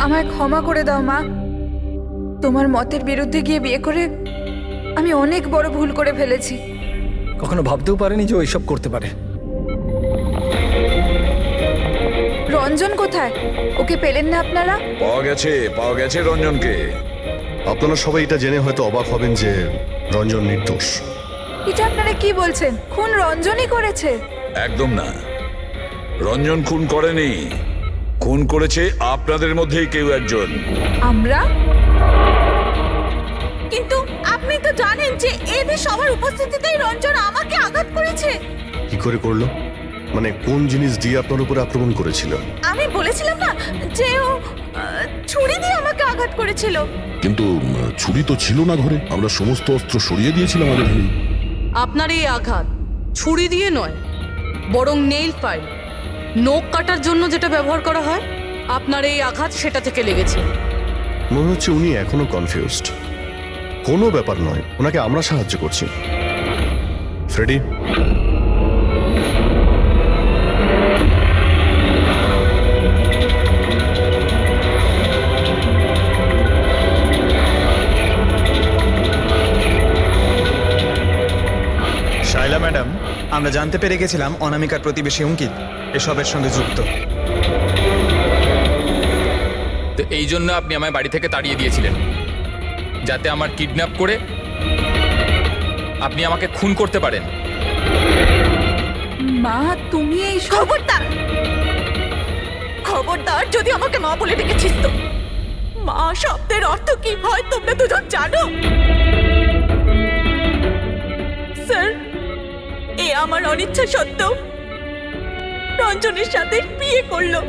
আমায় ক্ষমা করে দাও মা। তোমার মতের বিরুদ্ধে গিয়ে বিয়ে করে আমি অনেক বড় ভুল করে ফেলেছি। কখনো ভাবতেও পারেনি যে ও এইসব করতে পারে। রঞ্জন কোথায়? ওকে পেলেন না আপনারা? পাওয়া গেছে রঞ্জনকে। আপনারা সবাই এটা জেনে হয়তো অবাক হবেন যে রঞ্জন নির্দোষ। এটা আপনারা কি বলছেন? খুন রঞ্জনই করেছে? একদম না, রঞ্জন খুন করেনি। খুন করেছে আপনাদের মধ্যেই কেউ একজন। আমরা? কিন্তু আপনি তো জানেন যে এদের সবার উপস্থিতিতেই রঞ্জন আমাকে আঘাত করেছে। কি করে করলো? মানে কোন জিনিস দিয়ে আপনার উপরে আক্রমণ করেছিল? আমি বলেছিলাম না যে ও ছুরি দিয়ে আমাকে আঘাত করেছিল। কিন্তু ছুরি তো ছিল না ঘরে, আমরা সমস্ত অস্ত্র সরিয়ে দিয়েছিলাম আগে থেকেই। আপনার এই আঘাত ছুরি দিয়ে নয়, বরং নেইল ফাইল, নখ কাটার জন্য যেটা ব্যবহার করা হয়, আপনার এই আঘাত সেটা থেকে লেগেছে। মনে হচ্ছে উনি এখনো কনফিউজড। কোনো ব্যাপার নয়, ওনাকে আমরা সাহায্য করছি। ফ্রেডি, শাইলা ম্যাডাম, আমরা জানতে পেরে গেছিলাম অনামিকার প্রতিবেশী অঙ্কিত এসবের সঙ্গে যুক্ত। তো এই জন্য আপনি আমায় বাড়ি থেকে তাড়িয়ে দিয়েছিলেন, যাতে আমার কিডন্যাপ করে আপনি আমাকে খুন করতে পারেন। মা, তুমি এই খবরদার, খবরদার, যদি আমাকে মা বলে ডেকেছিস তো। মা শব্দের অর্থ কি হয় তোমরা দুজন জানো? স্যার, এ আমার অনিচ্ছা সত্ত্বেও রঞ্জনের সাথে বিয়ে করলো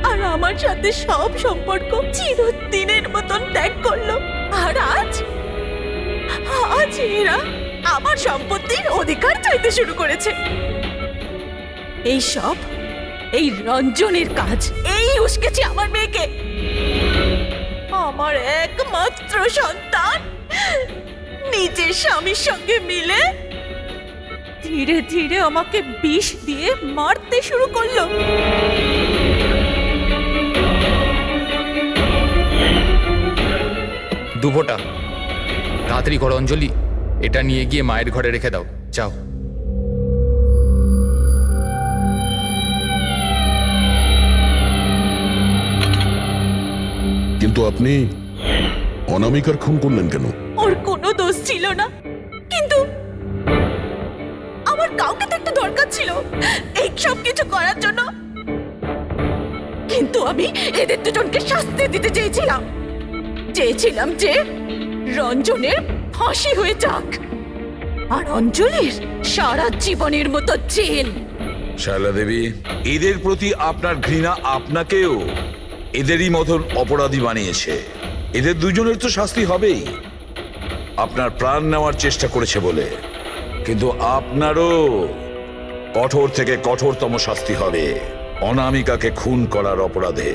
আর আমার সাথে সব সম্পর্ক চিরদিনের মতন ত্যাগ করলো। আর আজ এরা আমার সম্পত্তির অধিকার চাইতে শুরু করেছে। এই সব এই রঞ্জনের কাজ। এই উস্কেছে আমার মেয়েকে, আমার একমাত্র সন্তান, নিজের স্বামীর সঙ্গে মিলে ধীরে ধীরে আমাকে বিষ দিয়ে মারতে শুরু করলো। দুভোটা তাড়াতাড়ি করো অঞ্জলি, এটা নিয়ে গিয়ে মায়ের ঘরে রেখে দাও, যাও। কিন্তু আপনি অনামিকার খুন করলেন কেন? ওর কোনো দোষ ছিল না, কিন্তু আমার কাউকে তো একটা দরকার ছিল এই সব কিছু করার জন্য। কিন্তু আমি এদের দুজনকে শাস্তি দিতে চেয়েছিলাম যে রঞ্জনের ফাঁসি হয়ে যাক আর অঞ্জলির সারা জীবনের মতো জেল। শায়লা দেবী, এদের প্রতি আপনার ঘৃণা আপনাকেও এদেরই মতন অপরাধী বানিয়েছে। এদের দুজনের তো শাস্তি হবেই, আপনার প্রাণ নেওয়ার চেষ্টা করেছে বলে। কিন্তু আপনারও কঠোর থেকে কঠোরতম শাস্তি হবে অনামিকাকে খুন করার অপরাধে।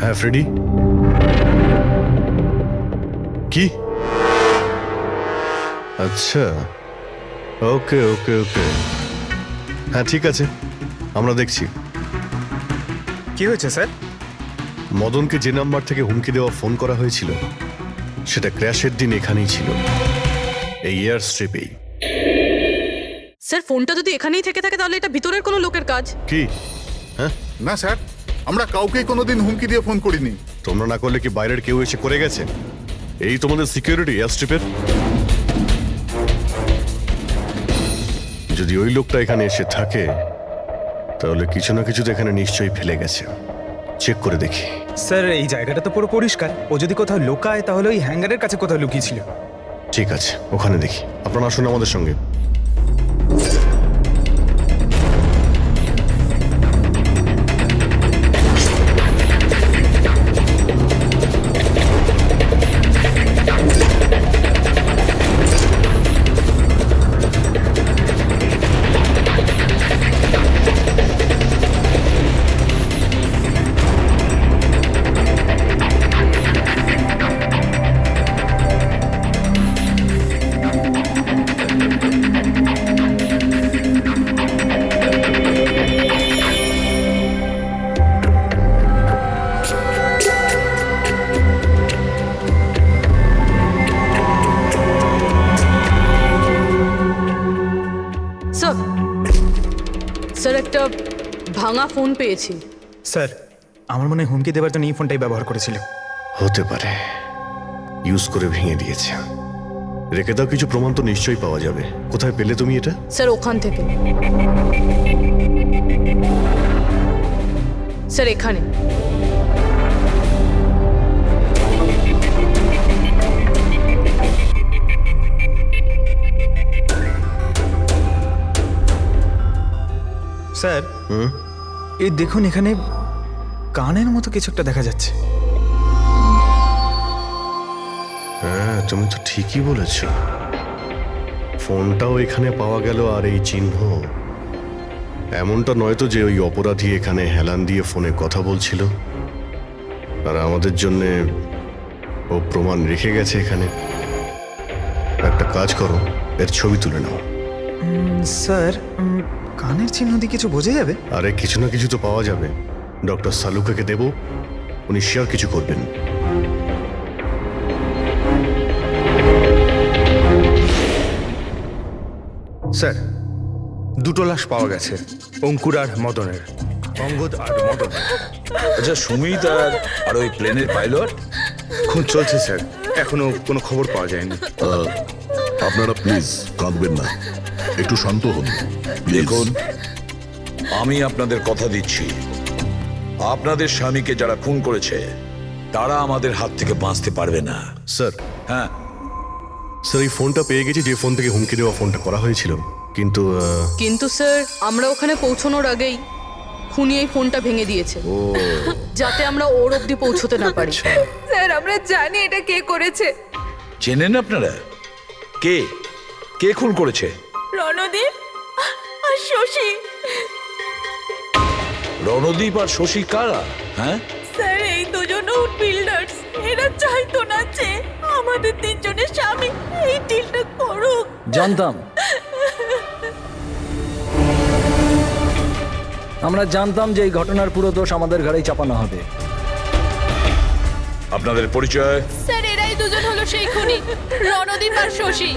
হ্যাঁ ফ্রেডি, কি? আচ্ছা, ওকে ওকে ওকে, হ্যাঁ ঠিক আছে, আমরা দেখছি। কি হয়েছে স্যার? মদনকে যে নাম্বার থেকে হুমকি দেওয়া ফোন করা হয়েছিল সেটা ক্র্যাশের দিন এখানেই ছিল, এই এয়ার স্ট্রিপেই। স্যার ফোনটা যদি এখানেই থেকে থাকে তাহলে এটা ভিতরের কোনো লোকের কাজ। কি? হ্যাঁ না স্যার, আমরা কাউকে কোনোদিন হুমকি দিয়ে ফোন করিনি। তোমরা না করলে কি বাইরের কেউ এসে করে গেছে? এই তোমাদের সিকিউরিটি এয়ার স্ট্রিপের? যদি ওই লোকটা এখানে এসে থাকে তাহলে কিছু না কিছু তো এখানে নিশ্চয়ই ফেলে গেছে। চেক করে দেখি। স্যার এই জায়গাটা তো পুরো পরিষ্কার, ও যদি কোথাও লুকায় তাহলে ওই হ্যাঙ্গারের কাছে কোথাও লুকিয়েছিল। ঠিক আছে, ওখানে দেখি। আপনারা আসুন আমাদের সঙ্গে। স্যার স্যার একটা ভাঙা ফোন পেয়েছি। স্যার আমার মনে হয় হুমকি দেওয়ার জন্য এই ফোনটাই ব্যবহার করেছিল। হতে পারে, ইউজ করে ভেঙে দিয়েছে। রেখে দাও, কিছু প্রমাণ তো নিশ্চয়ই পাওয়া যাবে। কোথায় পেলে তুমি এটা? স্যার ওখান থেকে। স্যার এখানে। স্যার এই দেখুন, এখানে কানের মতো কিছু একটা দেখা যাচ্ছে। হ্যাঁ, তুমি তো ঠিকই বলেছ। ফোনটাও এখানে পাওয়া গেল, আর এই চিহ্ন। এমনটা নয় তো যে ওই অপরাধী এখানে হেলান দিয়ে ফোনে কথা বলছিল আর আমাদের জন্যে ও প্রমাণ রেখে গেছে এখানে। একটা কাজ করো, এর ছবি তুলে নাও। স্যার কানের চিহ্ন দিয়ে কিছু বোঝা যাবে? আরে কিছু না কিছু তো পাওয়া যাবে। ডক্টর সালুকাকে দেব, উনি শিওর কিছু করবেন। স্যার দুটো লাশ পাওয়া গেছে, অঙ্কুর আর মদনের। অঙ্গদ আর মদন। আচ্ছা সুমিত আর ওই প্লেনের পাইলট? খুন চলছে স্যার, এখনো কোনো খবর পাওয়া যায়নি। আপনারা প্লিজ কাঁদবেন না, একটু শান্ত হন। দেখুন, আমি আপনাদের কথা দিচ্ছি, আপনাদের স্বামীকে যারা খুন করেছে তারা আমাদের হাত থেকে বাঁচতে পারবে না। স্যার, হ্যাঁ স্যার এই ফোনটা পেয়ে গেছি, যে ফোন থেকে হুমকি দেওয়া ফোনটা করা হয়েছিল। কিন্তু স্যার আমরা ওখানে পৌঁছানোর আগেই খুনি এই ফোনটা ভেঙে দিয়েছে, যাতে আমরা ওর অবধি পৌঁছতে না পারি। স্যার আমরা জানি এটা কে করেছে। চেনেন আপনারা? কে কে খুন করেছে? রণদীপ আর শশী। রণদীপ আর শশী কারা? হ্যাঁ স্যার এই দুজন বিল্ডার্স, এরা চাইতো না যে আমাদের তিনজনের স্বামী এই ডিলটা করুক। জানতাম, আমরা জানতাম যে এই ঘটনার পুরো দোষ আমাদের ঘাড়েই চাপানো হবে। আপনাদের পরিচয়? স্যার এরাই দুজন হলো সেই খুনি, রণদীপ আর শশী।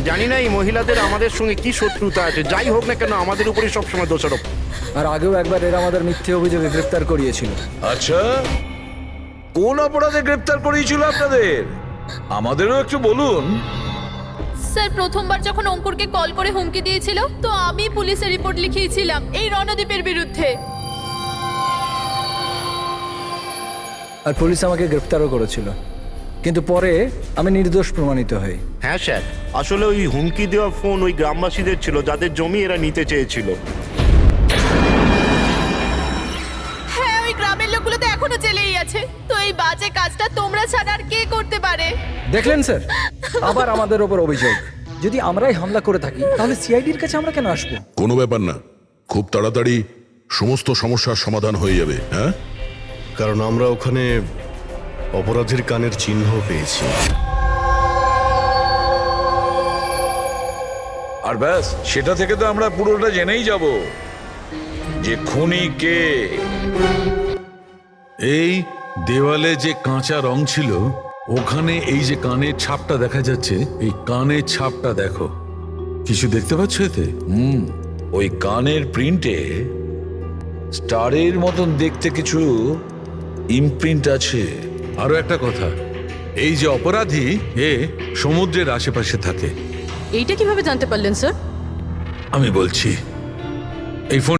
জানি না এই মহিলাদের আমাদের সঙ্গে কি শত্রুতা আছে, যাই হোক না কেন আমাদের উপরে সবসময় দোষারোপ। আর আগেও একবার এরা আমাদের মিথ্যে অভিযোগে গ্রেফতার করিয়েছিল। আচ্ছা, কোন অপরাধে গ্রেফতার করিয়েছিল আপনাদের? আমাদেরও একটু বলুন। স্যার প্রথমবার যখন অঙ্কুরকে কল করে হুমকি দিয়েছিল, তো আমি পুলিশে রিপোর্ট লিখিয়েছিলাম এই রণদীপের বিরুদ্ধে। আর পুলিশ আমাকে গ্রেফতারও করেছিল, কিন্তু পরে আমি নির্দোষ প্রমাণিত হই। হ্যাঁ স্যার, আসলে ওই হুমকি দেওয়া ফোন ওই গ্রামবাসীদের ছিল যাদের জমি এরা নিতে চেয়েছিল। হ্যাঁ ওই গ্রামের লোকগুলো তো এখনো জেলেই আছে, তো এই বাজে কাজটা তোমরা ছাড়া আর কে করতে পারে? দেখলেন স্যার, আবার আমাদের ওপর অভিযোগ। যদি আমরাই হামলা করে থাকি তাহলে সিআইডির কাছে আমরা কেন আসবো? কোনো ব্যাপার না, খুব তাড়াতাড়ি সমস্ত সমস্যার সমাধান হয়ে যাবে। হ্যাঁ, কারণ আমরা ওখানে অপরাধীর কানের চিহ্ন পেয়েছি। আর ব্যাস, সেটা থেকে তো আমরা পুরোটা জেনেই যাব যে খুনি কে। এই দেওয়ালে যে কাঁচা রং ছিল, ওখানে এই যে কানের ছাপটা দেখা যাচ্ছে, এই কানের ছাপটা দেখো। কিছু দেখতে পাচ্ছ এতে? ওই কানের প্রিন্টে স্টারের মতন দেখতে কিছু ইমপ্রিন্ট আছে। আরো একটা কথা, এই যে অপরাধী, এ সমুদ্রের আশেপাশে থাকে। এইটা কিভাবে জানতে পারলেন স্যার? আমি বলছি, এই ফোন